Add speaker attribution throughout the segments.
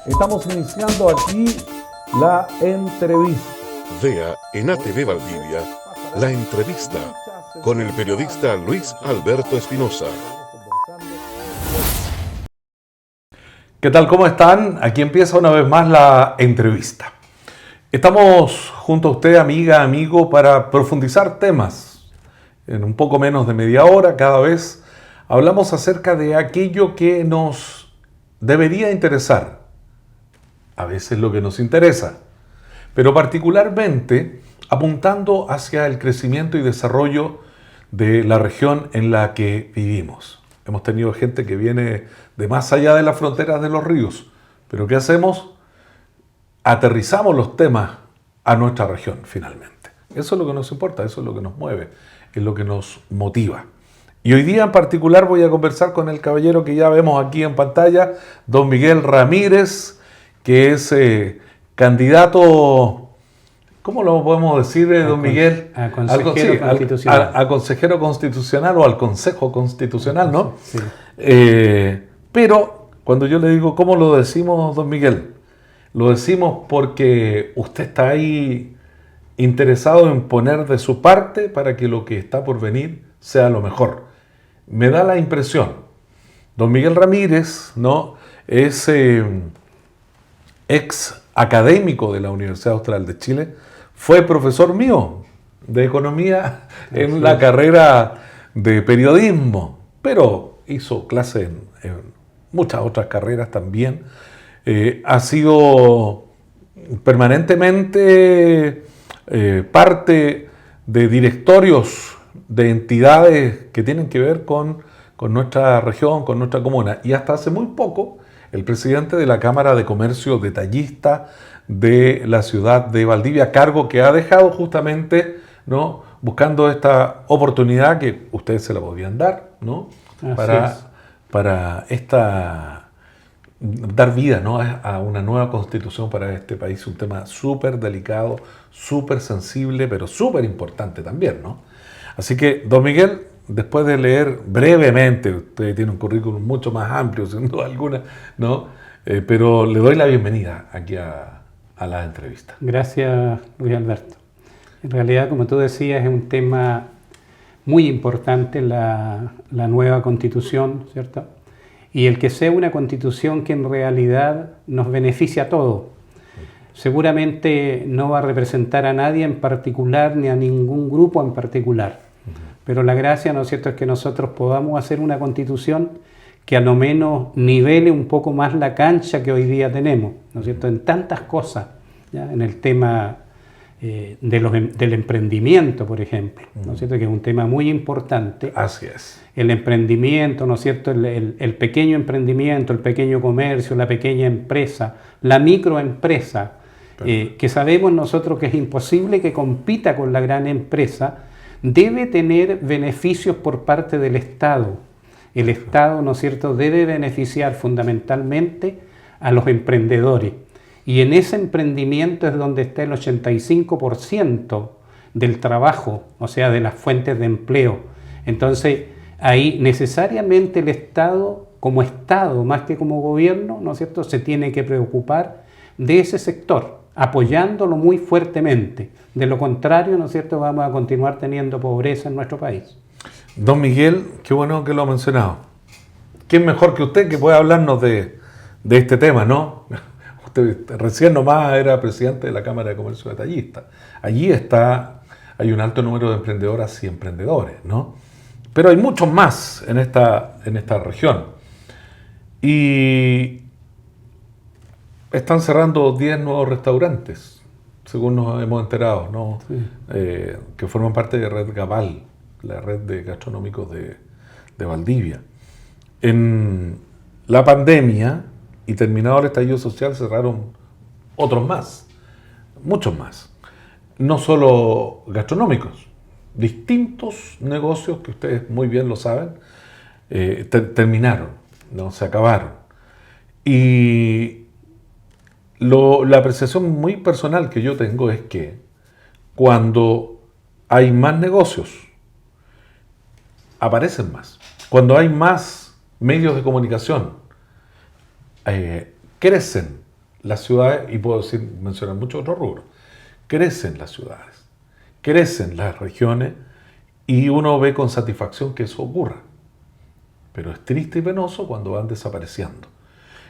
Speaker 1: Estamos iniciando aquí la entrevista.
Speaker 2: Vea en ATV Valdivia la entrevista con el periodista Luis Alberto Espinosa.
Speaker 1: ¿Qué tal? ¿Cómo están? Aquí empieza una vez más la entrevista. Estamos junto a usted, amiga, amigo, para profundizar temas. En un poco menos de media hora, cada vez hablamos acerca de aquello que nos debería interesar. A veces lo que nos interesa, pero particularmente apuntando hacia el crecimiento y desarrollo de la región en la que vivimos. Hemos tenido gente que viene de más allá de las fronteras de los ríos, pero ¿qué hacemos? Aterrizamos los temas a nuestra región finalmente. Eso es lo que nos importa, eso es lo que nos mueve, es lo que nos motiva. Y hoy día en particular voy a conversar con el caballero que ya vemos aquí en pantalla, don Miguel Ramírez, que es candidato, ¿cómo lo podemos decir, don Miguel?
Speaker 3: A consejero constitucional.
Speaker 1: A consejero constitucional o al Consejo Constitucional, ¿no?
Speaker 3: Sí.
Speaker 1: Pero cuando yo le digo, ¿cómo lo decimos, don Miguel? Lo decimos porque usted está ahí interesado en poner de su parte para que lo que está por venir sea lo mejor. Me da la impresión. Don Miguel Ramírez, ¿no? Es ex académico de la Universidad Austral de Chile, fue profesor mío de economía en la carrera de periodismo, pero hizo clase en muchas otras carreras también. Ha sido permanentemente parte de directorios de entidades que tienen que ver con nuestra región, con nuestra comuna, y hasta hace muy poco el presidente de la Cámara de Comercio Detallista de la ciudad de Valdivia, cargo que ha dejado justamente, ¿no?, buscando esta oportunidad que ustedes se la podían dar, ¿no?, para dar vida, ¿no?, a una nueva constitución para este país, un tema súper delicado, súper sensible, pero súper importante también, ¿no? Así que, don Miguel, después de leer brevemente, usted tiene un currículum mucho más amplio, sin duda alguna, ¿no? Pero le doy la bienvenida aquí a la entrevista.
Speaker 3: Gracias, Luis Alberto. En realidad, como tú decías, es un tema muy importante la nueva constitución, ¿cierto? Y el que sea una constitución que en realidad nos beneficia a todos. Seguramente no va a representar a nadie en particular ni a ningún grupo en particular. Pero la gracia, ¿no es cierto?, es que nosotros podamos hacer una constitución que a lo menos nivele un poco más la cancha que hoy día tenemos, ¿no es cierto?, en tantas cosas, ¿ya? En el tema del emprendimiento, por ejemplo, ¿no es cierto?, que es un tema muy importante.
Speaker 1: Así es.
Speaker 3: El emprendimiento, ¿no es cierto?, el pequeño emprendimiento, el pequeño comercio, la pequeña empresa, la microempresa, que sabemos nosotros que es imposible que compita con la gran empresa, debe tener beneficios por parte del Estado. El Estado, ¿no es cierto?, debe beneficiar fundamentalmente a los emprendedores. Y en ese emprendimiento es donde está el 85% del trabajo, o sea, de las fuentes de empleo. Entonces, ahí necesariamente el Estado, como Estado más que como gobierno, ¿no es cierto?, se tiene que preocupar de ese sector, apoyándolo muy fuertemente. De lo contrario, ¿no es cierto?, vamos a continuar teniendo pobreza en nuestro país.
Speaker 1: Don Miguel, qué bueno que lo ha mencionado. ¿Quién mejor que usted que pueda hablarnos de este tema, no? Usted recién nomás era presidente de la Cámara de Comercio Detallista. Allí hay un alto número de emprendedoras y emprendedores, ¿no? Pero hay muchos más en esta región. Y están cerrando 10 nuevos restaurantes, según nos hemos enterado, ¿no? Sí. Que forman parte de Red Gabal, la red de gastronómicos de Valdivia. En la pandemia y terminado el estallido social cerraron otros más, muchos más. No solo gastronómicos, distintos negocios que ustedes muy bien lo saben, terminaron, ¿no? Se acabaron. Y la apreciación muy personal que yo tengo es que cuando hay más negocios, aparecen más. Cuando hay más medios de comunicación, crecen las ciudades, y puedo mencionar muchos otros rubros, crecen las ciudades, crecen las regiones y uno ve con satisfacción que eso ocurra. Pero es triste y penoso cuando van desapareciendo.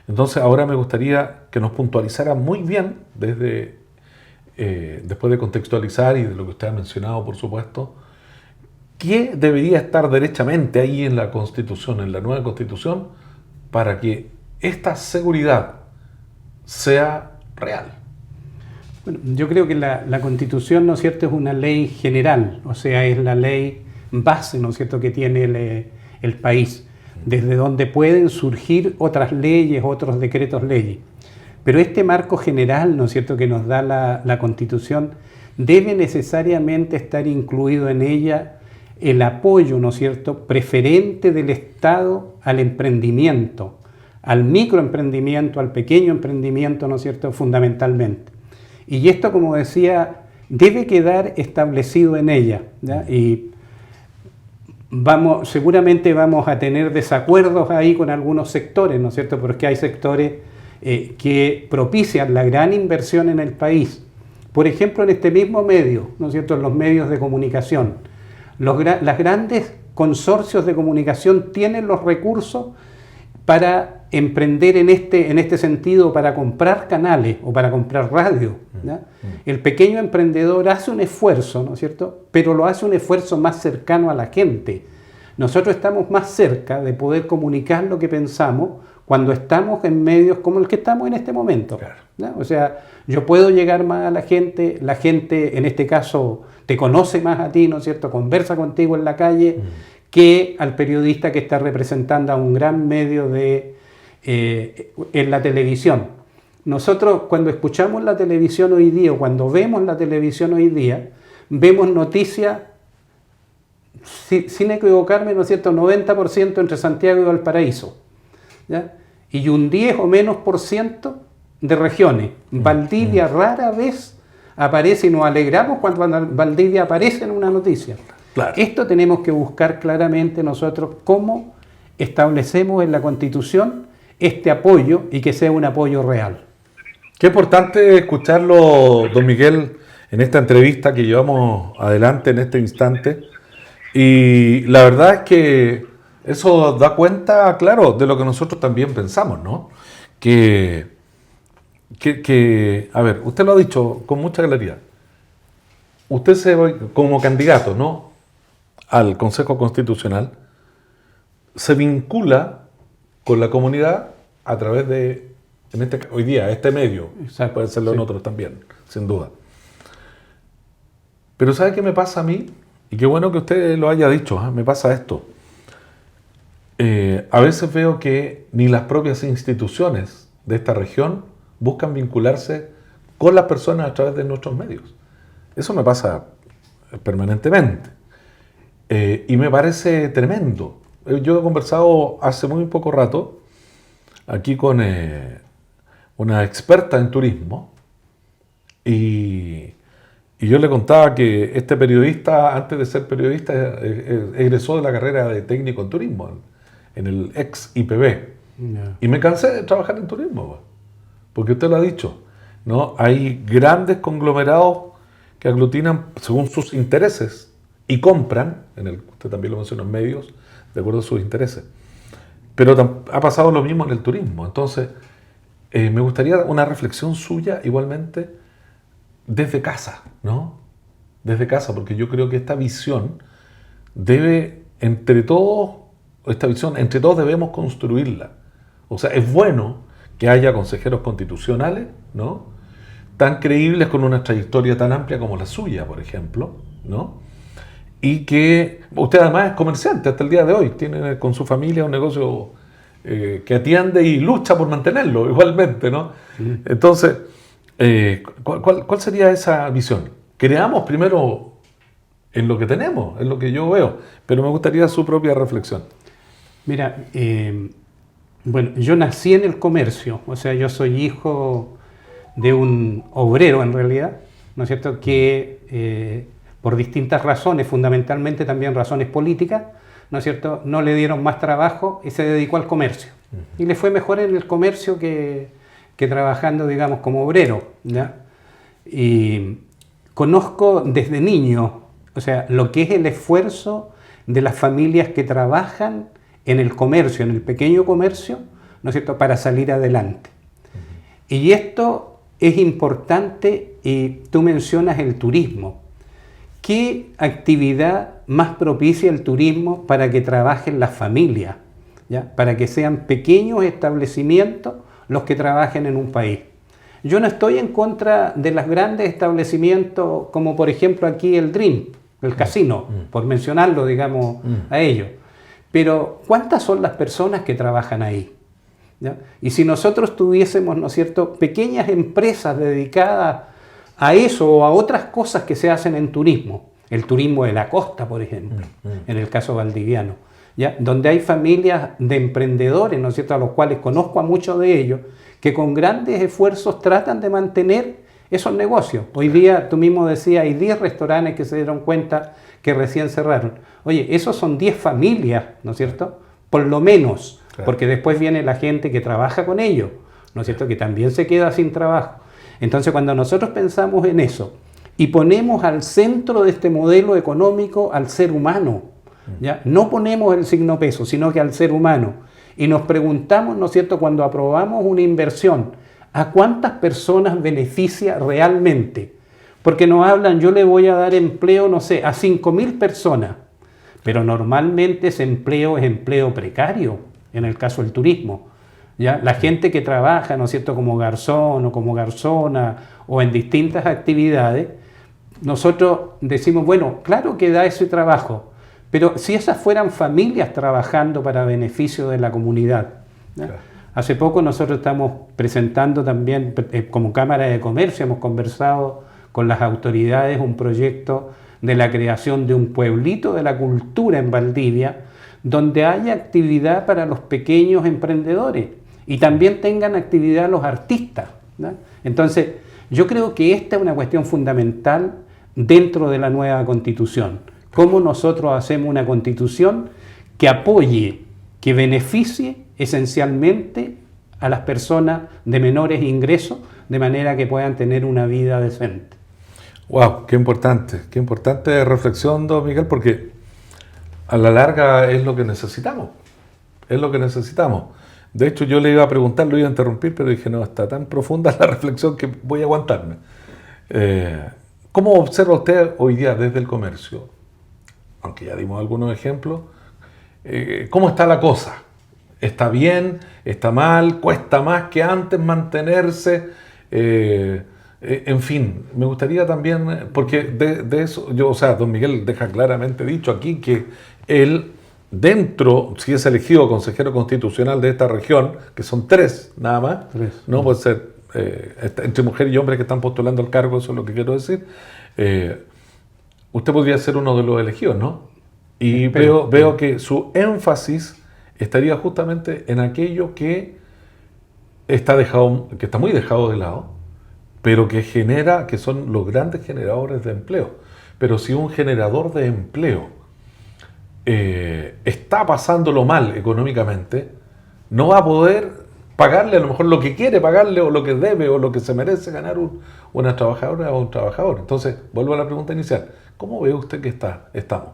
Speaker 1: Entonces ahora me gustaría que nos puntualizara muy bien, después de contextualizar y de lo que usted ha mencionado, por supuesto, qué debería estar derechamente ahí en la Constitución, en la nueva Constitución, para que esta seguridad sea real.
Speaker 3: Bueno, yo creo que la Constitución, ¿no es cierto?, es una ley general, o sea, es la ley base, ¿no es cierto?, que tiene el país, desde donde pueden surgir otras leyes, otros decretos leyes. Pero este marco general, ¿no es cierto?, que nos da la Constitución, debe necesariamente estar incluido en ella el apoyo, ¿no es cierto?, preferente del Estado al emprendimiento, al microemprendimiento, al pequeño emprendimiento, ¿no es cierto?, fundamentalmente. Y esto, como decía, debe quedar establecido en ella, ¿ya? Y seguramente vamos a tener desacuerdos ahí con algunos sectores, ¿no es cierto?, porque hay sectores que propician la gran inversión en el país. Por ejemplo, en este mismo medio, ¿no es cierto?, en los medios de comunicación. Las grandes consorcios de comunicación tienen los recursos para emprender en este sentido, para comprar canales o para comprar radio, ¿ya? El pequeño emprendedor hace un esfuerzo, ¿no es cierto?, pero lo hace un esfuerzo más cercano a la gente. Nosotros estamos más cerca de poder comunicar lo que pensamos cuando estamos en medios como el que estamos en este momento.
Speaker 1: Claro.
Speaker 3: ¿Ya? O sea, yo puedo llegar más a la gente en este caso te conoce más a ti, ¿no es cierto?, conversa contigo en la calle, que al periodista que está representando a un gran medio en la televisión. Nosotros cuando escuchamos la televisión hoy día o cuando vemos la televisión hoy día, vemos noticias, sin equivocarme, ¿no es cierto?, 90% entre Santiago y Valparaíso, ¿ya? Y un 10 o menos por ciento de regiones. Valdivia rara vez aparece y nos alegramos cuando Valdivia aparece en una noticia.
Speaker 1: Claro.
Speaker 3: Esto tenemos que buscar claramente nosotros cómo establecemos en la Constitución este apoyo y que sea un apoyo real.
Speaker 1: Qué importante escucharlo, don Miguel, en esta entrevista que llevamos adelante en este instante. Y la verdad es que eso da cuenta, claro, de lo que nosotros también pensamos, ¿no? A ver, usted lo ha dicho con mucha claridad. Usted se va como candidato, ¿no?, al Consejo Constitucional, se vincula con la comunidad a través de, hoy día, este medio. Exacto, puede serlo, sí, en otros también, sin duda. Pero ¿sabe qué me pasa a mí? Y qué bueno que usted lo haya dicho, ¿eh? Me pasa esto. A veces veo que ni las propias instituciones de esta región buscan vincularse con las personas a través de nuestros medios. Eso me pasa permanentemente. Y me parece tremendo. Yo he conversado hace muy poco rato aquí con una experta en turismo y yo le contaba que este periodista, antes de ser periodista, egresó de la carrera de técnico en turismo, en el ex IPB. Yeah. Y me cansé de trabajar en turismo, porque usted lo ha dicho, ¿no? Hay grandes conglomerados que aglutinan según sus intereses y compran, usted también lo mencionó, en medios, de acuerdo a sus intereses. Pero ha pasado lo mismo en el turismo. Entonces, me gustaría una reflexión suya igualmente desde casa, ¿no? Desde casa, porque yo creo que esta visión entre todos debemos construirla. O sea, es bueno que haya consejeros constitucionales, ¿no?, tan creíbles, con una trayectoria tan amplia como la suya, por ejemplo, ¿no? Y que usted además es comerciante hasta el día de hoy, tiene con su familia un negocio que atiende y lucha por mantenerlo igualmente, ¿no? Sí. Entonces, ¿cuál sería esa visión? Creamos primero en lo que tenemos, en lo que yo veo, pero me gustaría su propia reflexión.
Speaker 3: Mira, bueno, yo nací en el comercio, o sea, yo soy hijo de un obrero en realidad, ¿no es cierto?, que por distintas razones, fundamentalmente también razones políticas, ¿no es cierto?, no le dieron más trabajo y se dedicó al comercio. Y le fue mejor en el comercio que que trabajando, digamos, como obrero, ¿ya? Y conozco desde niño, o sea, lo que es el esfuerzo de las familias que trabajan en el comercio, en el pequeño comercio, ¿no es cierto?, para salir adelante. Y esto es importante, y tú mencionas el turismo. ¿Qué actividad más propicia el turismo para que trabajen las familias? ¿Ya? Para que sean pequeños establecimientos los que trabajen en un país. Yo no estoy en contra de los grandes establecimientos como por ejemplo aquí el Dream, el casino, por mencionarlo, digamos, a ellos. Pero ¿cuántas son las personas que trabajan ahí? ¿Ya? Y si nosotros tuviésemos, ¿no es cierto?, pequeñas empresas dedicadas a eso o a otras cosas que se hacen en turismo, el turismo de la costa, por ejemplo, en el caso valdiviano, ¿ya? Donde hay familias de emprendedores, ¿no es cierto?, a los cuales conozco a muchos de ellos, que con grandes esfuerzos tratan de mantener esos negocios. Hoy día, tú mismo decías, hay 10 restaurantes que se dieron cuenta que recién cerraron. Oye, esos son 10 familias, ¿no es cierto?, por lo menos, claro. Porque después viene la gente que trabaja con ellos, ¿no es cierto?, que también se queda sin trabajo. Entonces, cuando nosotros pensamos en eso y ponemos al centro de este modelo económico al ser humano, ¿ya? No ponemos el signo peso, sino que al ser humano, y nos preguntamos, ¿no es cierto?, cuando aprobamos una inversión, ¿a cuántas personas beneficia realmente? Porque nos hablan, yo le voy a dar empleo, no sé, a 5.000 personas, pero normalmente ese empleo es empleo precario, en el caso del turismo. ¿Ya? La gente que trabaja, ¿no es cierto?, como garzón o como garzona o en distintas actividades, nosotros decimos, bueno, claro que da ese trabajo, pero si esas fueran familias trabajando para beneficio de la comunidad. Claro. Hace poco nosotros estamos presentando también, como Cámara de Comercio, hemos conversado con las autoridades un proyecto de la creación de un pueblito de la cultura en Valdivia, donde haya actividad para los pequeños emprendedores y también tengan actividad los artistas, ¿no? Entonces, yo creo que esta es una cuestión fundamental dentro de la nueva Constitución. Cómo nosotros hacemos una Constitución que apoye, que beneficie esencialmente a las personas de menores ingresos, de manera que puedan tener una vida decente.
Speaker 1: ¡Wow! Qué importante reflexión, don Miguel, porque a la larga es lo que necesitamos. Es lo que necesitamos. De hecho, yo le iba a preguntar, lo iba a interrumpir, pero dije, no, está tan profunda la reflexión que voy a aguantarme. ¿Cómo observa usted hoy día desde el comercio? Aunque ya dimos algunos ejemplos. ¿Cómo está la cosa? ¿Está bien? ¿Está mal? ¿Cuesta más que antes mantenerse? En fin, me gustaría también, porque de eso, don Miguel deja claramente dicho aquí que él, dentro, si es elegido consejero constitucional de esta región, que son 3 nada más, no puede ser entre mujeres y hombres que están postulando al cargo, eso es lo que quiero decir, usted podría ser uno de los elegidos, ¿no? Y veo que su énfasis estaría justamente en aquello que está muy dejado de lado, pero que son los grandes generadores de empleo. Pero si un generador de empleo está pasándolo mal económicamente, no va a poder pagarle a lo mejor lo que quiere pagarle o lo que debe o lo que se merece ganar una trabajadora o un trabajador. Entonces, vuelvo a la pregunta inicial. ¿Cómo ve usted que estamos?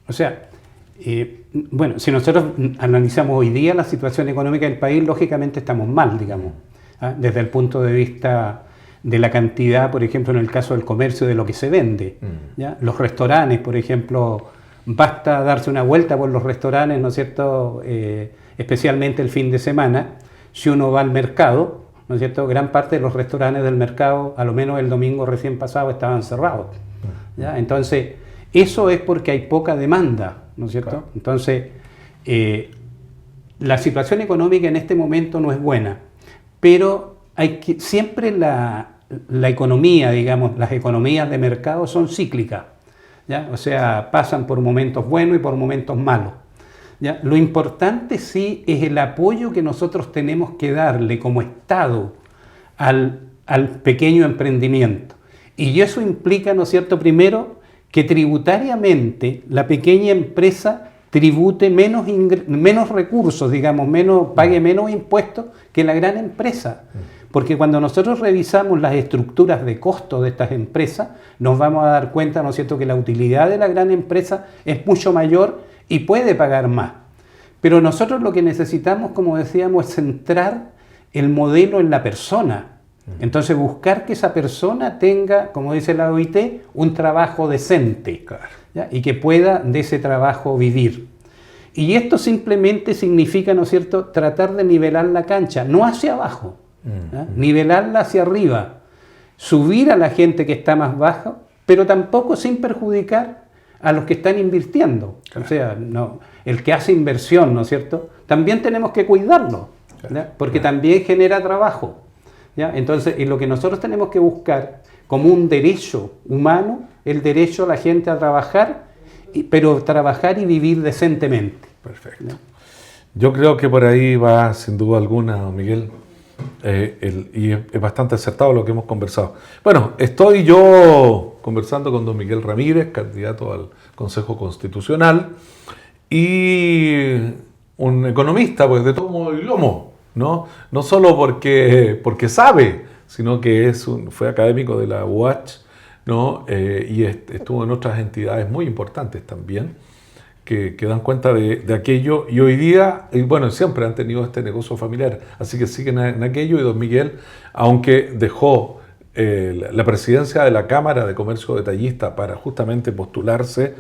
Speaker 3: O sea, bueno, si nosotros analizamos hoy día la situación económica del país, lógicamente estamos mal, digamos, ¿ah? Desde el punto de vista de la cantidad, por ejemplo, en el caso del comercio, de lo que se vende. ¿Ya? Los restaurantes, por ejemplo, basta darse una vuelta por los restaurantes, ¿no es cierto?, especialmente el fin de semana. Si uno va al mercado, ¿no es cierto?, gran parte de los restaurantes del mercado, a lo menos el domingo recién pasado, estaban cerrados. ¿Ya? Entonces, eso es porque hay poca demanda, ¿no es cierto? Claro. Entonces, la situación económica en este momento no es buena, pero siempre la economía, digamos, las economías de mercado son cíclicas, ¿ya? O sea, pasan por momentos buenos y por momentos malos, ¿ya? Lo importante sí es el apoyo que nosotros tenemos que darle como Estado al pequeño emprendimiento. Y eso implica, ¿no es cierto?, primero, que tributariamente la pequeña empresa tribute menos recursos, digamos, pague menos impuestos que la gran empresa. Porque cuando nosotros revisamos las estructuras de costo de estas empresas, nos vamos a dar cuenta, ¿no es cierto?, que la utilidad de la gran empresa es mucho mayor y puede pagar más. Pero nosotros lo que necesitamos, como decíamos, es centrar el modelo en la persona. Entonces buscar que esa persona tenga, como dice la OIT, un trabajo decente, ¿ya? Y que pueda de ese trabajo vivir. Y esto simplemente significa, ¿no es cierto?, tratar de nivelar la cancha, no hacia abajo, ¿ya? Nivelarla hacia arriba, subir a la gente que está más baja, pero tampoco sin perjudicar a los que están invirtiendo. O sea, no, el que hace inversión, ¿no es cierto?, también tenemos que cuidarlo, ¿ya? Porque también genera trabajo, ¿ya? Entonces, y lo que nosotros tenemos que buscar como un derecho humano, el derecho a la gente a trabajar, pero trabajar y vivir decentemente.
Speaker 1: Perfecto. ¿Ya? Yo creo que por ahí va sin duda alguna, don Miguel, y es bastante acertado lo que hemos conversado. Bueno, estoy yo conversando con don Miguel Ramírez, candidato al Consejo Constitucional, y un economista, pues de todo modo y lomo, ¿no? No solo porque sabe, sino que fue académico de la UACH, ¿no? Y estuvo en otras entidades muy importantes también, que dan cuenta de aquello, y hoy día, y bueno, siempre han tenido este negocio familiar, así que siguen en aquello, y don Miguel, aunque dejó la presidencia de la Cámara de Comercio Detallista para justamente postularse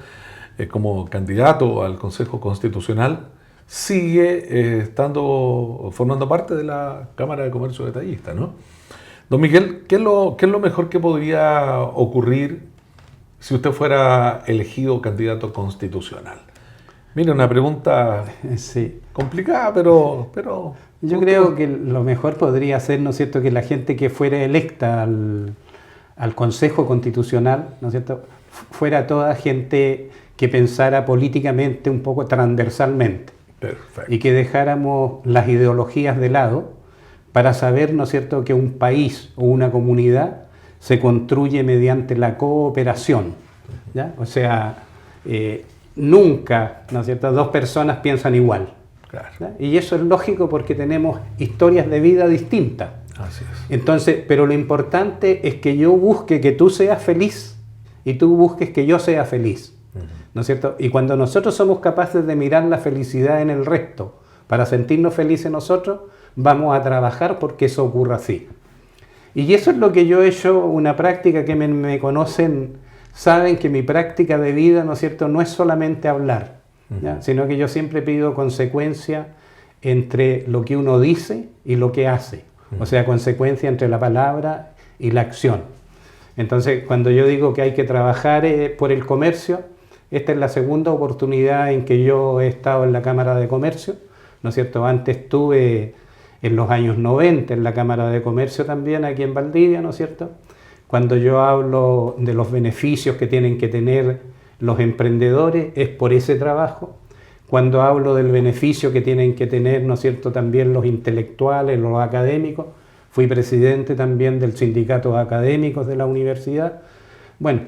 Speaker 1: como candidato al Consejo Constitucional, sigue formando parte de la Cámara de Comercio Detallista, ¿no? Don Miguel, ¿qué es lo mejor que podría ocurrir si usted fuera elegido candidato constitucional? Mire, una pregunta complicada, pero
Speaker 3: yo creo que lo mejor podría ser, ¿no es cierto?, que la gente que fuera electa al Consejo Constitucional, ¿no es cierto?, fuera toda gente que pensara políticamente un poco transversalmente. Perfecto. Y que dejáramos las ideologías de lado para saber, ¿no es cierto?, que un país o una comunidad se construye mediante la cooperación, ¿ya? O sea, nunca, ¿no es cierto?, dos personas piensan igual. Claro. Y eso es lógico porque tenemos historias de vida distintas.
Speaker 1: Así es.
Speaker 3: Entonces, pero lo importante es que yo busque que tú seas feliz y tú busques que yo sea feliz, ¿no es cierto? Y cuando nosotros somos capaces de mirar la felicidad en el resto para sentirnos felices nosotros, vamos a trabajar porque eso ocurra así. Y eso es lo que yo he hecho, una práctica que me conocen, saben que mi práctica de vida, ¿no es cierto?, no es solamente hablar, ¿ya? Sino que yo siempre pido consecuencia entre lo que uno dice y lo que hace. O sea, consecuencia entre la palabra y la acción. Entonces, cuando yo digo que hay que trabajar por el comercio, esta es la segunda oportunidad en que yo he estado en la Cámara de Comercio, ¿no es cierto? Antes estuve en los años 90 en la Cámara de Comercio también, aquí en Valdivia, ¿no es cierto? Cuando yo hablo de los beneficios que tienen que tener los emprendedores, es por ese trabajo. Cuando hablo del beneficio que tienen que tener, ¿no es cierto?, también los intelectuales, los académicos, fui presidente también del sindicato de académicos de la universidad. Bueno,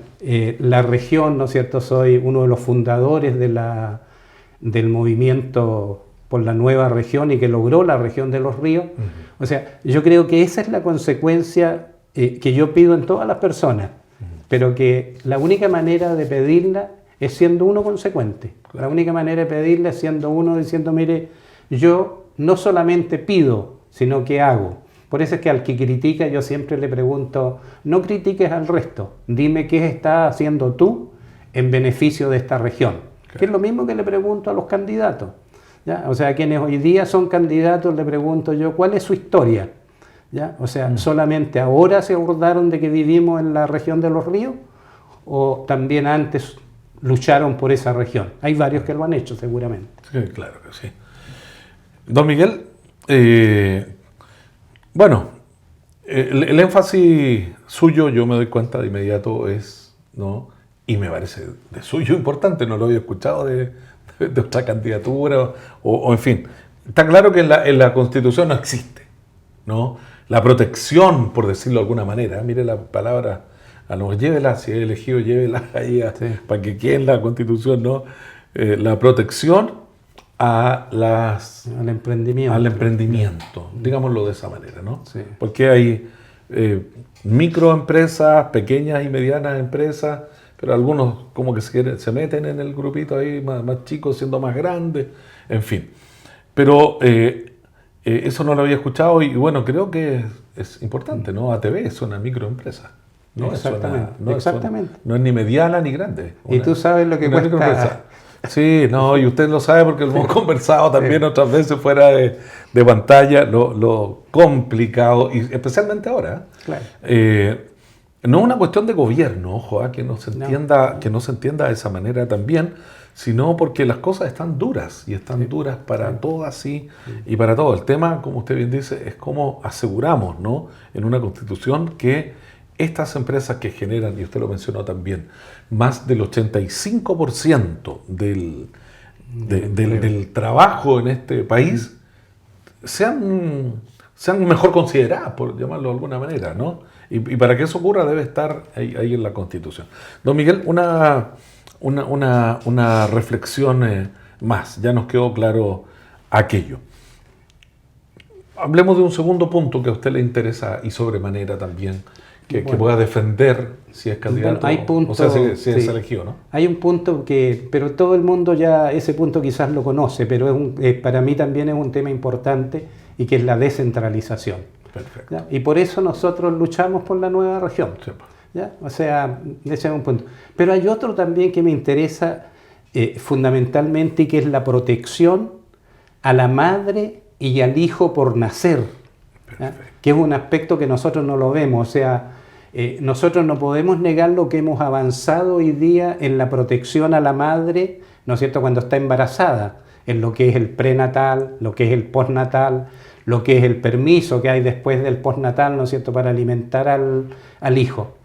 Speaker 3: la región, ¿no es cierto?, soy uno de los fundadores del movimiento por la nueva región y que logró la región de los ríos. O sea, yo creo que esa es la consecuencia que yo pido en todas las personas, pero que la única manera de pedirla es siendo uno consecuente. La única manera de pedirla es siendo uno diciendo, mire, yo no solamente pido, sino que hago. Por eso es que al que critica yo siempre le pregunto, no critiques al resto, dime qué estás haciendo tú en beneficio de esta región. Okay. Que es lo mismo que le pregunto a los candidatos, ¿ya? O sea, a quienes hoy día son candidatos le pregunto yo, ¿cuál es su historia? ¿Ya? O sea, ¿solamente ahora se acordaron de que vivimos en la región de los ríos? ¿O también antes lucharon por esa región? Hay varios que lo han hecho seguramente.
Speaker 1: Sí, claro que sí. Don Miguel, bueno, el énfasis suyo, yo me doy cuenta de inmediato, es, ¿no? Y me parece de suyo importante, no lo había escuchado de otra candidatura, o en fin. Está claro que en la Constitución no existe, ¿no?, la protección, por decirlo de alguna manera. Mire la palabra, llévela, si es elegido, llévela ahí para que quede en la Constitución, ¿no? la protección a
Speaker 3: al emprendimiento.
Speaker 1: al emprendimiento, digámoslo de esa manera, ¿no?
Speaker 3: Sí.
Speaker 1: Porque hay microempresas, pequeñas y medianas empresas, pero algunos como que se meten en el grupito ahí más chicos siendo más grandes, en fin. Pero eso no lo había escuchado y bueno, creo que es importante, ¿no? ATV es una microempresa. No
Speaker 3: Exactamente, exactamente.
Speaker 1: No es ni mediana ni grande.
Speaker 3: Y tú sabes lo que
Speaker 1: una
Speaker 3: cuesta.
Speaker 1: microempresa. Sí, no, y usted lo sabe porque lo hemos conversado también otras veces fuera de pantalla, lo complicado, y especialmente ahora.
Speaker 3: Claro.
Speaker 1: No es una cuestión de gobierno, ojo, que no se entienda, que no se entienda de esa manera también, sino porque las cosas están duras y están duras para todas y para todo. El tema, como usted bien dice, es cómo aseguramos, ¿no?, en una constitución que estas empresas que generan, y usted lo mencionó también, más del 85% del trabajo en este país sean mejor consideradas, por llamarlo de alguna manera, ¿no? Y para que eso ocurra debe estar ahí en la Constitución. Don Miguel, una reflexión más, ya nos quedó claro aquello. Hablemos de un segundo punto que a usted le interesa y sobremanera también, que pueda defender si es candidato,
Speaker 3: bueno, hay puntos,
Speaker 1: o sea, si es elegido, ¿no?
Speaker 3: Hay un punto pero todo el mundo ya ese punto quizás lo conoce, pero para mí también es un tema importante y que es la descentralización.
Speaker 1: Perfecto.
Speaker 3: ¿Ya? Y por eso nosotros luchamos por la nueva región.
Speaker 1: Sí.
Speaker 3: ¿Ya? O sea, ese es un punto. Pero hay otro también que me interesa fundamentalmente y que es la protección a la madre y al hijo por nacer. ¿Ya? Que es un aspecto que nosotros no lo vemos. O sea, nosotros no podemos negar lo que hemos avanzado hoy día en la protección a la madre, ¿no es cierto?, cuando está embarazada, en lo que es el prenatal, lo que es el postnatal, lo que es el permiso que hay después del postnatal, ¿no es cierto?, para alimentar al hijo.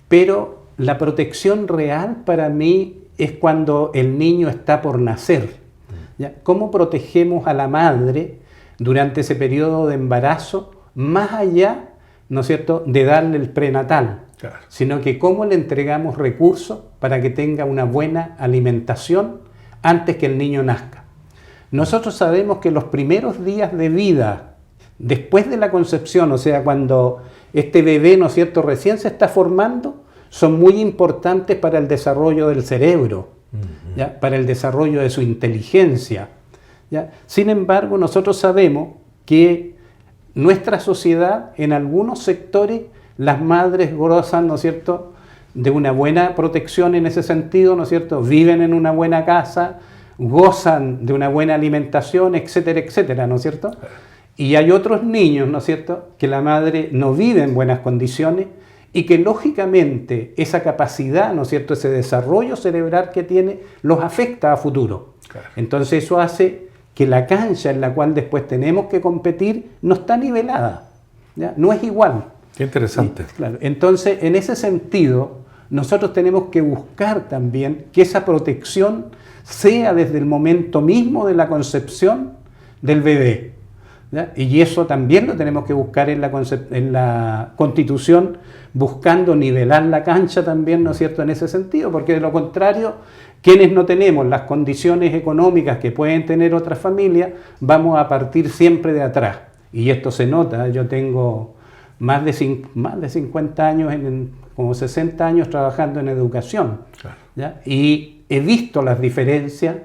Speaker 3: Pero la protección real para mí es cuando el niño está por nacer. ¿Ya? ¿Cómo protegemos a la madre durante ese periodo de embarazo, más allá, ¿no es cierto?, de darle el prenatal? Claro. Sino que cómo le entregamos recursos para que tenga una buena alimentación antes que el niño nazca. Nosotros sabemos que los primeros días de vida, después de la concepción, o sea, cuando este bebé, ¿no es cierto?, recién se está formando, son muy importantes para el desarrollo del cerebro, ¿ya?, para el desarrollo de su inteligencia, ¿ya? Sin embargo, nosotros sabemos que nuestra sociedad, en algunos sectores, las madres gozan, ¿no es cierto?, de una buena protección en ese sentido, ¿no es cierto?, viven en una buena casa, gozan de una buena alimentación, etcétera, etcétera, ¿no es cierto? Y hay otros niños, ¿no es cierto?, que la madre no vive en buenas condiciones y que lógicamente esa capacidad, ¿no es cierto?, ese desarrollo cerebral que tiene, los afecta a futuro. Claro. Entonces eso hace que la cancha en la cual después tenemos que competir no está nivelada, ¿ya? No es igual.
Speaker 1: Qué interesante.
Speaker 3: Claro. Entonces, en ese sentido, nosotros tenemos que buscar también que esa protección sea desde el momento mismo de la concepción del bebé, ¿ya? Y eso también lo tenemos que buscar en la Constitución, buscando nivelar la cancha también, ¿no es cierto?, en ese sentido, porque de lo contrario, quienes no tenemos las condiciones económicas que pueden tener otras familias, vamos a partir siempre de atrás. Y esto se nota. Yo tengo más de 50 años, como 60 años trabajando en educación, claro, ¿ya? Y he visto las diferencias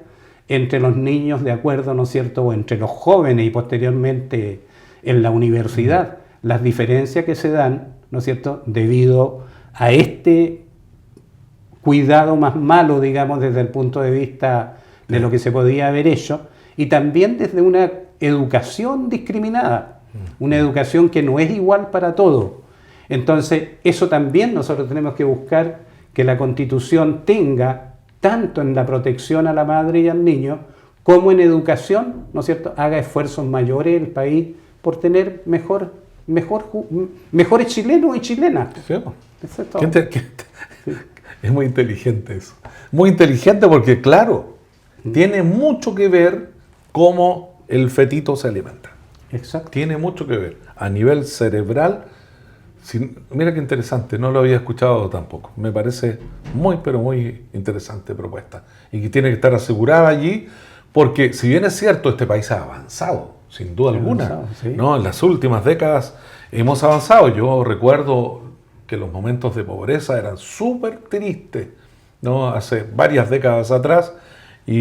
Speaker 3: entre los niños, de acuerdo, ¿no es cierto?, o entre los jóvenes y posteriormente en la universidad, las diferencias que se dan, ¿no es cierto?, debido a este cuidado más malo, digamos, desde el punto de vista de lo que se podía haber hecho, y también desde una educación discriminada, una educación que no es igual para todos. Entonces, eso también nosotros tenemos que buscar que la Constitución tenga, tanto en la protección a la madre y al niño, como en educación, ¿no es cierto?, haga esfuerzos mayores el país por tener mejores chilenos y chilenas.
Speaker 1: Sí. Es muy inteligente eso. Muy inteligente porque, claro, tiene mucho que ver cómo el fetito se alimenta.
Speaker 3: Exacto.
Speaker 1: Tiene mucho que ver. A nivel cerebral, Sí, mira qué interesante, no lo había escuchado tampoco. Me parece muy, pero muy interesante propuesta. Y que tiene que estar asegurada allí, porque si bien es cierto, este país ha avanzado, sin duda alguna,
Speaker 3: Avanzado, sí.
Speaker 1: ¿no? En las últimas décadas hemos avanzado. Yo recuerdo que los momentos de pobreza eran súper tristes, ¿no? Hace varias décadas atrás, no,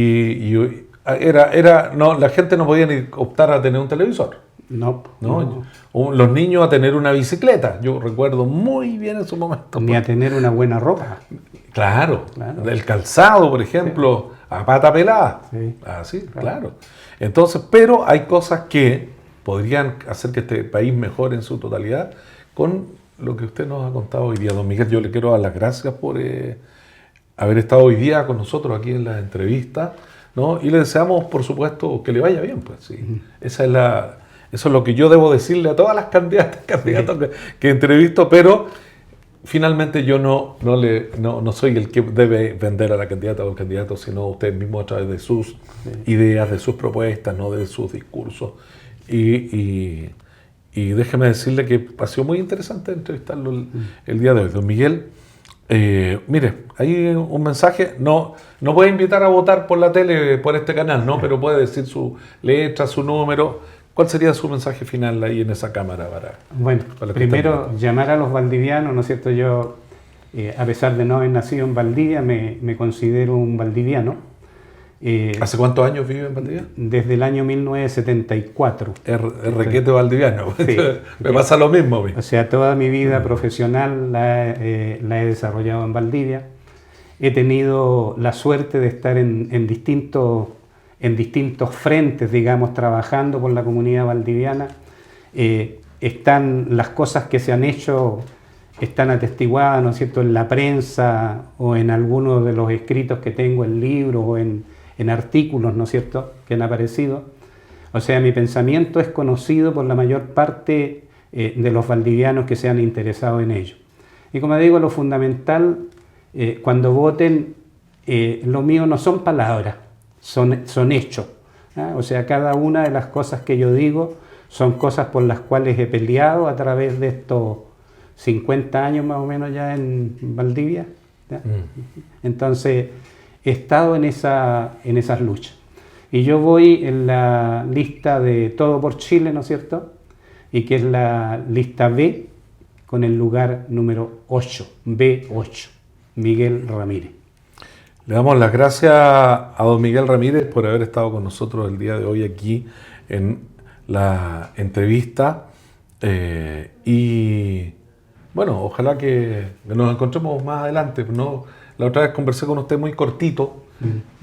Speaker 1: la gente no podía ni optar a tener un televisor.
Speaker 3: No,
Speaker 1: ¿No? Los niños a tener una bicicleta, yo recuerdo muy bien en su momento.
Speaker 3: ni a tener una buena ropa.
Speaker 1: Claro,
Speaker 3: Claro.
Speaker 1: el calzado, por ejemplo, a pata pelada.
Speaker 3: Sí.
Speaker 1: Así, claro. Entonces, pero hay cosas que podrían hacer que este país mejore en su totalidad con lo que usted nos ha contado hoy día. Don Miguel, yo le quiero dar las gracias por haber estado hoy día con nosotros aquí en la entrevista, ¿no? Y le deseamos, por supuesto, que le vaya bien, pues sí. Eso es lo que yo debo decirle a todas las candidatos que entrevisto, pero finalmente yo no soy el que debe vender a la candidata o al candidato, sino usted mismo a través de sus ideas, de sus propuestas, no de sus discursos. Y déjeme decirle que ha sido muy interesante entrevistarlo el día de hoy. Don Miguel, mire, hay un mensaje, no puede invitar a votar por la tele, por este canal, ¿no? Pero puede decir su letra, su número. ¿Cuál sería su mensaje final ahí en esa cámara?
Speaker 3: Bueno,
Speaker 1: para
Speaker 3: primero llamar a los valdivianos, ¿no es cierto? Yo, a pesar de no haber nacido en Valdivia, me considero un valdiviano.
Speaker 1: ¿Hace cuántos años vive en Valdivia?
Speaker 3: Desde el año 1974.
Speaker 1: Es requete valdiviano.
Speaker 3: Sí.
Speaker 1: Me pasa lo mismo a mí.
Speaker 3: O sea, toda mi vida profesional la he desarrollado en Valdivia. He tenido la suerte de estar en distintos frentes, digamos, trabajando por la comunidad valdiviana. Están las cosas que se han hecho, están atestiguadas, ¿no es cierto?, en la prensa o en algunos de los escritos que tengo en libros o en artículos, ¿no es cierto?, que han aparecido. O sea, mi pensamiento es conocido por la mayor parte de los valdivianos que se han interesado en ello. Y como digo, lo fundamental, cuando voten, lo mío no son palabras, son hechos. ¿Ah? O sea, cada una de las cosas que yo digo son cosas por las cuales he peleado a través de estos 50 años más o menos ya en Valdivia. ¿Ya? Entonces, he estado en esas luchas. Y yo voy en la lista de Todo por Chile, ¿no es cierto? Y que es la lista B, con el lugar número 8, B8, Miguel Ramírez.
Speaker 1: Le damos las gracias a don Miguel Ramírez por haber estado con nosotros el día de hoy aquí en la entrevista. Y bueno, ojalá que nos encontremos más adelante. ¿No? La otra vez conversé con usted muy cortito,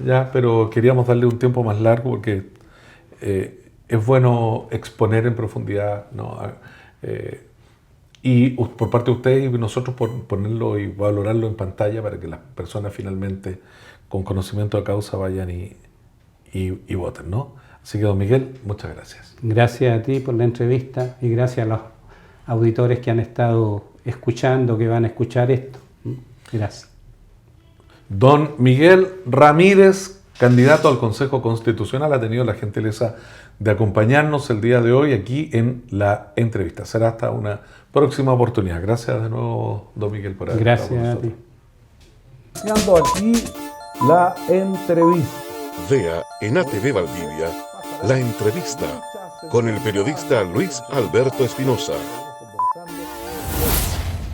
Speaker 1: ya, pero queríamos darle un tiempo más largo porque es bueno exponer en profundidad, ¿no? Y por parte de usted y nosotros por ponerlo y valorarlo en pantalla para que las personas finalmente con conocimiento de causa vayan y voten, ¿no? Así que, don Miguel, muchas gracias.
Speaker 3: Gracias a ti por la entrevista y gracias a los auditores que han estado escuchando, que van a escuchar esto. Gracias.
Speaker 1: Don Miguel Ramírez, candidato al Consejo Constitucional, ha tenido la gentileza de acompañarnos el día de hoy aquí en la entrevista. Será hasta una próxima oportunidad. Gracias de nuevo, don Miguel, por haber estado con nosotros.
Speaker 3: Gracias a ti.
Speaker 1: Aquí la entrevista.
Speaker 2: Vea en ATV Valdivia la entrevista con el periodista Luis Alberto Espinosa.